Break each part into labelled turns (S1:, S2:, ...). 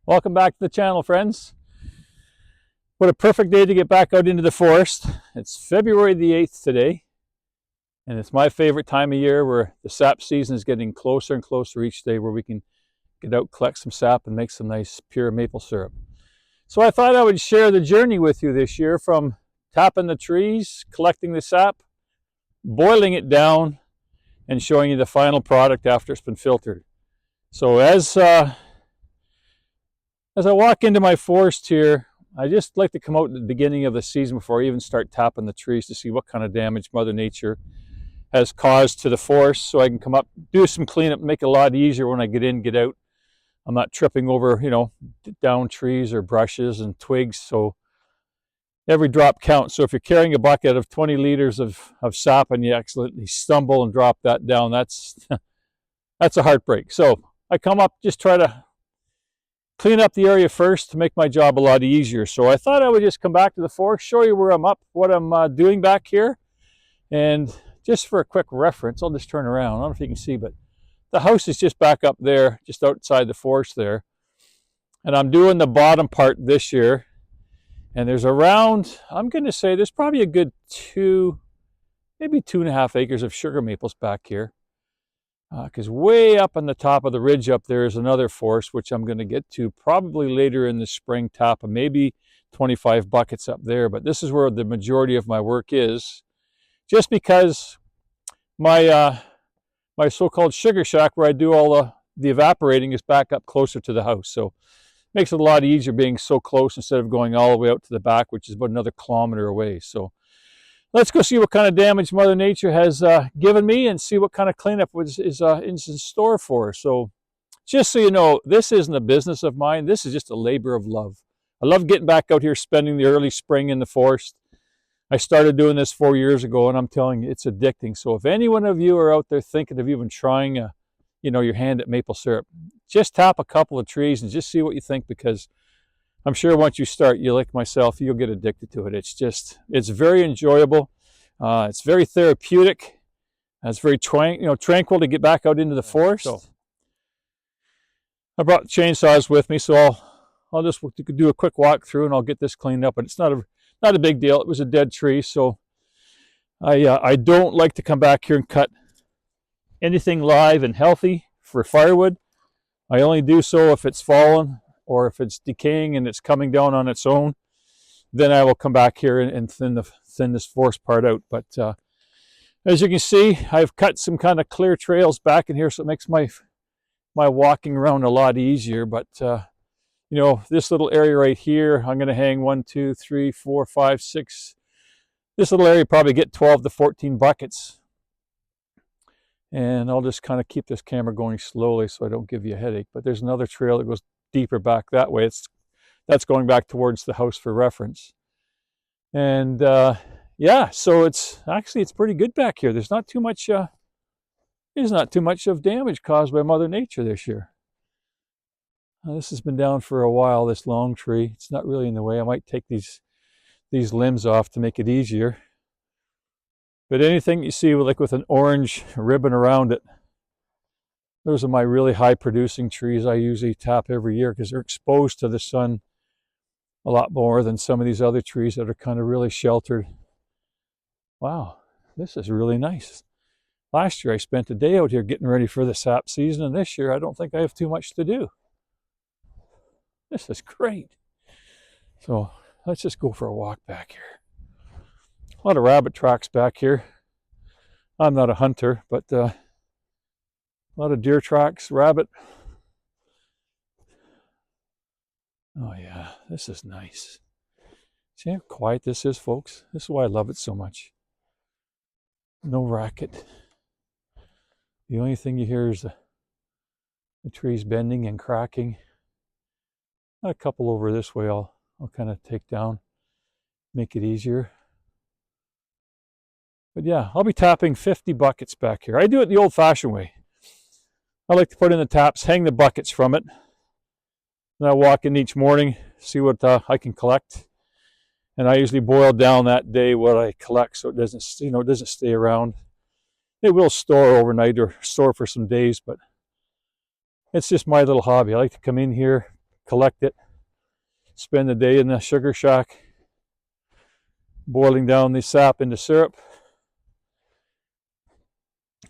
S1: Welcome back to the channel, friends. What a perfect day to get back out into the forest. It's February the 8th today, and it's my favorite time of year where the sap season is getting closer and closer each day, where we can get out, collect some sap, and make some nice pure maple syrup. So I thought I would share the journey with you this year, from tapping the trees, collecting the sap, boiling it down, and showing you the final product after it's been filtered. So as I walk into my forest here, I just like to come out at the beginning of the season before I even start tapping the trees to see what kind of damage Mother Nature has caused to the forest, so I can come up, do some cleanup, make it a lot easier when I get in, get out. I'm not tripping over, down trees or brushes and twigs, so every drop counts. So if you're carrying a bucket of 20 liters of sap and you accidentally stumble and drop that down, that's a heartbreak. So I come up, just try to clean up the area first to make my job a lot easier. So I thought I would just come back to the forest, show you where I'm up, what I'm doing back here. And just for a quick reference, I'll just turn around. I don't know if you can see, but the house is just back up there, just outside the forest there. And I'm doing the bottom part this year. And there's around, I'm going to say there's probably a good maybe 2.5 acres of sugar maples back here. Because way up on the top of the ridge up there is another forest, which I'm going to get to probably later in the spring, top of maybe 25 buckets up there. But this is where the majority of my work is, just because my so-called sugar shack, where I do all the evaporating, is back up closer to the house. So it makes it a lot easier being so close instead of going all the way out to the back, which is about another kilometer away. So let's go see what kind of damage Mother Nature has given me, and see what kind of cleanup is in store for us. So just so you know, this isn't a business of mine. This is just a labor of love. I love getting back out here, spending the early spring in the forest. I started doing this 4 years ago, and I'm telling you, it's addicting. So if any one of you are out there thinking of even trying your hand at maple syrup, just tap a couple of trees and just see what you think, because I'm sure once you start, you, like myself, you'll get addicted to it. It's very enjoyable. It's very therapeutic. It's very tranquil to get back out into the forest. So I brought chainsaws with me, so I'll just do a quick walk through and I'll get this cleaned up. But it's not a big deal. It was a dead tree, so I don't like to come back here and cut anything live and healthy for firewood. I only do so if it's fallen, or if it's decaying and it's coming down on its own. Then I will come back here and thin this forest part out. But as you can see, I've cut some kind of clear trails back in here, so it makes my walking around a lot easier. But this little area right here, I'm going to hang 1, 2, 3, 4, 5, 6. This little area probably get 12 to 14 buckets. And I'll just kind of keep this camera going slowly so I don't give you a headache. But there's another trail that goes deeper back that way. That's going back towards the house for reference. And yeah, so it's pretty good back here. There's not too much of damage caused by Mother Nature this year. This has been down for a while, this long tree. It's not really in the way. I might take these limbs off to make it easier. But anything you see with an orange ribbon around it, those are my really high producing trees I usually tap every year, because they're exposed to the sun a lot more than some of these other trees that are kind of really sheltered. Wow, this is really nice. Last year I spent a day out here getting ready for the sap season, and this year I don't think I have too much to do. This is great. So let's just go for a walk back here. A lot of rabbit tracks back here. I'm not a hunter, but a lot of deer tracks, rabbit. Oh yeah, this is nice. See how quiet this is, folks? This is why I love it so much. No racket. The only thing you hear is the trees bending and cracking. Got a couple over this way I'll kind of take down, make it easier. But yeah, I'll be tapping 50 buckets back here. I do it the old-fashioned way. I like to put in the taps, hang the buckets from it. Then I walk in each morning, see what I can collect. And I usually boil down that day what I collect, so it doesn't stay around. It will store overnight or store for some days, but it's just my little hobby. I like to come in here, collect it, spend the day in the sugar shack, boiling down the sap into syrup.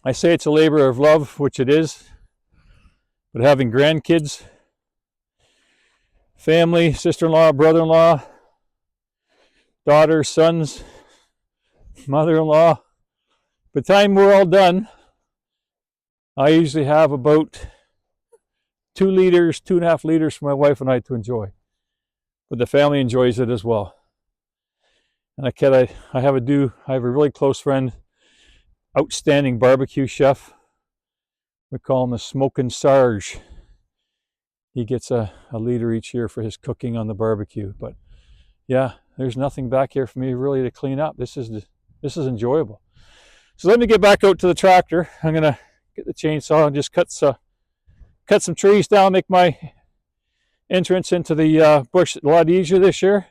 S1: I say it's a labor of love, which it is, but having grandkids, family, sister-in-law, brother-in-law, daughters, sons, mother-in-law, by the time we're all done, I usually have about 2 liters, 2.5 liters for my wife and I to enjoy. But the family enjoys it as well. And I have a really close friend, outstanding barbecue chef. We call him a Smokin' Sarge. He gets a liter each year for his cooking on the barbecue. But yeah, there's nothing back here for me really to clean up. This is enjoyable. So let me get back out to the tractor. I'm gonna get the chainsaw and just cut some trees down, make my entrance into the bush a lot easier this year.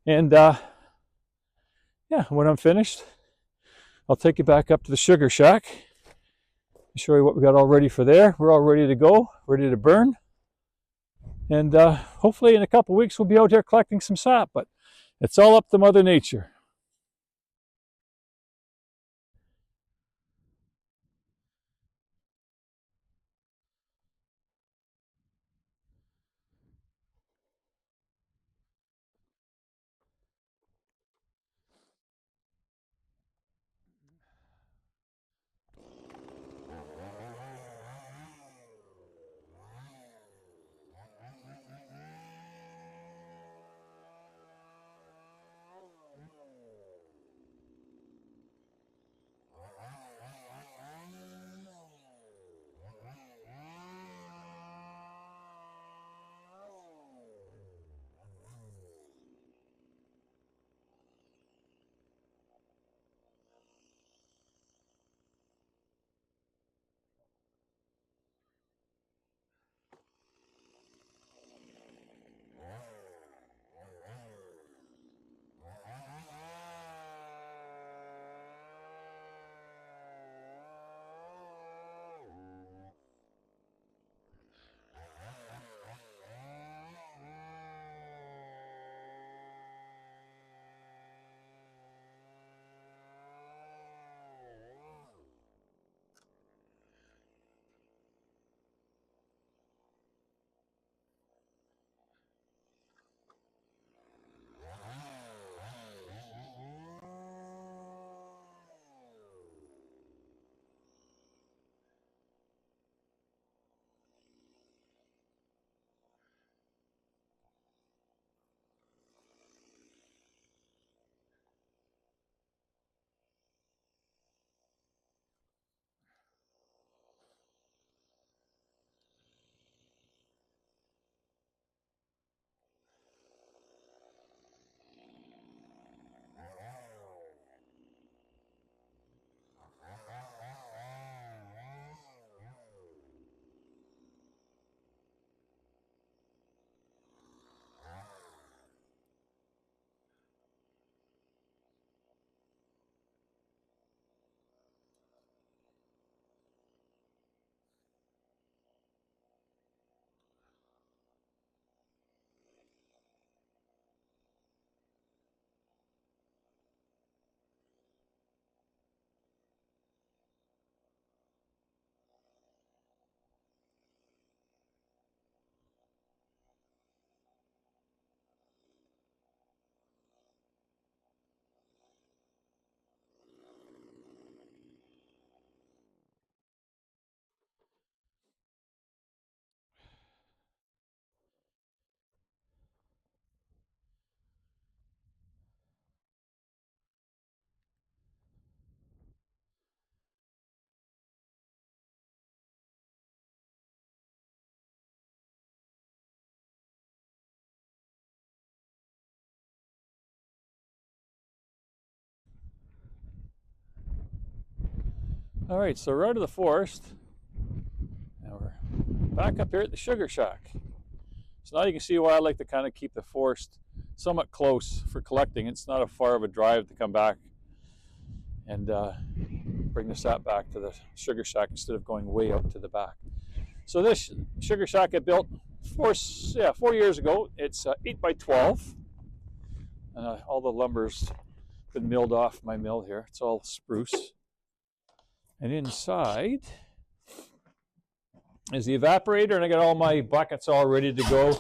S1: And yeah, when I'm finished, I'll take you back up to the sugar shack, show you what we got all ready for there. We're all ready to go, ready to burn. And hopefully in a couple weeks we'll be out here collecting some sap, but it's all up to Mother Nature. All right, so we're out of the forest. Now we're back up here at the sugar shack. So now you can see why I like to kind of keep the forest somewhat close for collecting. It's not a far of a drive to come back and bring the sap back to the sugar shack instead of going way out to the back. So this sugar shack I built 4 years ago. It's 8 by 12. All the lumber's been milled off my mill here. It's all spruce. And inside is the evaporator, and I got all my buckets all ready to go.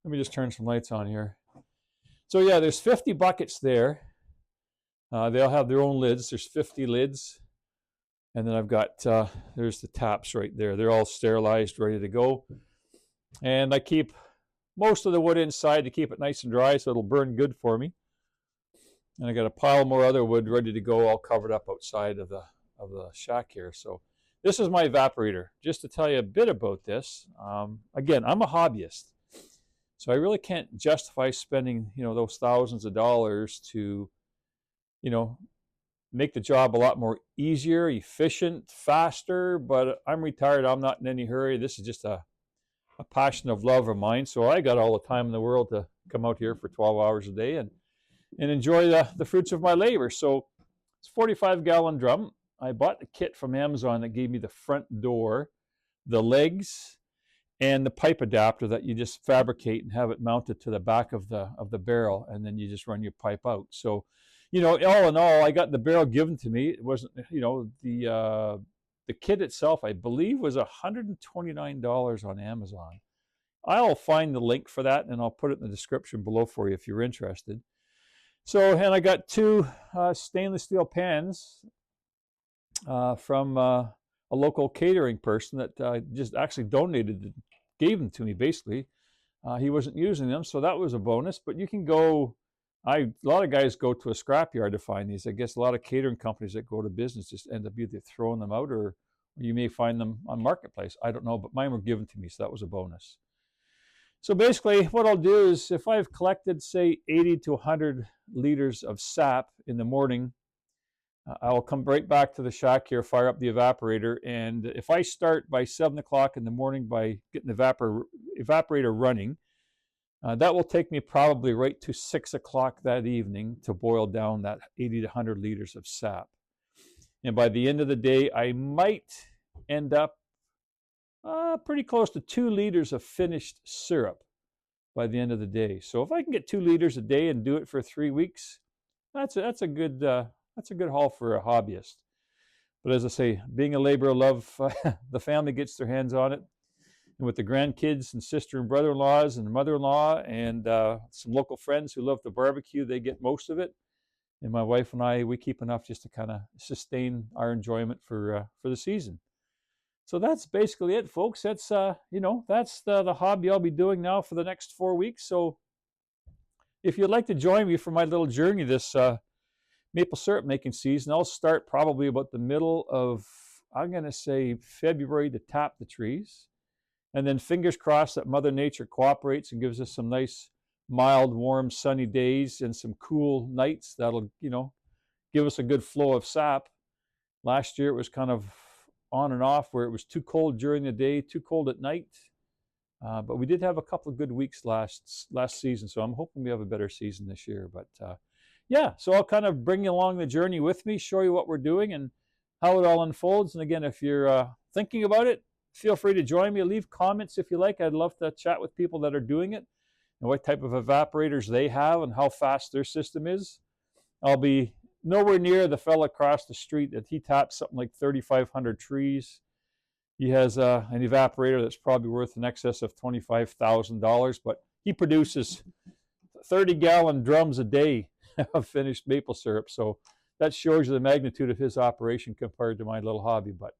S1: Let me just turn some lights on here. So yeah, there's 50 buckets there. They'll have their own lids. There's 50 lids. And then I've got, there's the taps right there. They're all sterilized, ready to go. And I keep most of the wood inside to keep it nice and dry so it'll burn good for me. And I got a pile more other wood ready to go, all covered up outside of the shack here. So this is my evaporator. Just to tell you a bit about this, again, I'm a hobbyist. So I really can't justify spending, those thousands of dollars to, make the job a lot more easier, efficient, faster, but I'm retired. I'm not in any hurry. This is just a passion of love of mine. So I got all the time in the world to come out here for 12 hours a day and enjoy the fruits of my labor. So it's a 45-gallon drum. I bought the kit from Amazon that gave me the front door, the legs, and the pipe adapter that you just fabricate and have it mounted to the back of the barrel, and then you just run your pipe out. So, all in all, I got the barrel given to me. It wasn't, the kit itself, I believe, was $129 on Amazon. I'll find the link for that, and I'll put it in the description below for you if you're interested. So, and I got 2 stainless steel pans from a local catering person that just actually gave them to me, basically. He wasn't using them, so that was a bonus. But you can go, a lot of guys go to a scrapyard to find these. I guess a lot of catering companies that go to business just end up either throwing them out or you may find them on Marketplace. I don't know, but mine were given to me, so that was a bonus. So basically, what I'll do is if I've collected, say, 80 to 100 liters of sap in the morning, I'll come right back to the shack here, fire up the evaporator, and if I start by 7 o'clock in the morning by getting the evaporator running, that will take me probably right to 6 o'clock that evening to boil down that 80 to 100 liters of sap. And by the end of the day, I might end up pretty close to 2 liters of finished syrup by the end of the day. So if I can get 2 liters a day and do it for 3 weeks, that's a good haul for a hobbyist. But as I say, being a labor of love, the family gets their hands on it. And with the grandkids and sister and brother-in-laws and mother-in-law and some local friends who love to barbecue, they get most of it. And my wife and I, we keep enough just to kind of sustain our enjoyment for the season. So that's basically it, folks. That's that's the hobby I'll be doing now for the next 4 weeks. So if you'd like to join me for my little journey this maple syrup making season, I'll start probably about the middle of, I'm going to say, February to tap the trees. And then fingers crossed that Mother Nature cooperates and gives us some nice, mild, warm, sunny days and some cool nights that'll, give us a good flow of sap. Last year it was kind of on and off where it was too cold during the day, too cold at night. But we did have a couple of good weeks last season, so I'm hoping we have a better season this year. But yeah, so I'll kind of bring you along the journey with me, show you what we're doing and how it all unfolds. And again, if you're thinking about it, feel free to join me. Leave comments if you like. I'd love to chat with people that are doing it and what type of evaporators they have and how fast their system is. I'll be nowhere near the fella across the street that he taps something like 3,500 trees. He has an evaporator that's probably worth in excess of $25,000, but he produces 30-gallon drums a day of finished maple syrup. So that shows you the magnitude of his operation compared to my little hobby. But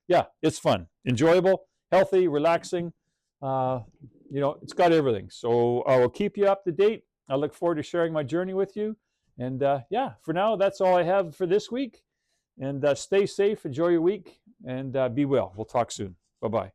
S1: yeah, it's fun, enjoyable, healthy, relaxing. It's got everything. So I will keep you up to date. I look forward to sharing my journey with you. And yeah, for now, that's all I have for this week. And stay safe, enjoy your week, and be well. We'll talk soon. Bye-bye.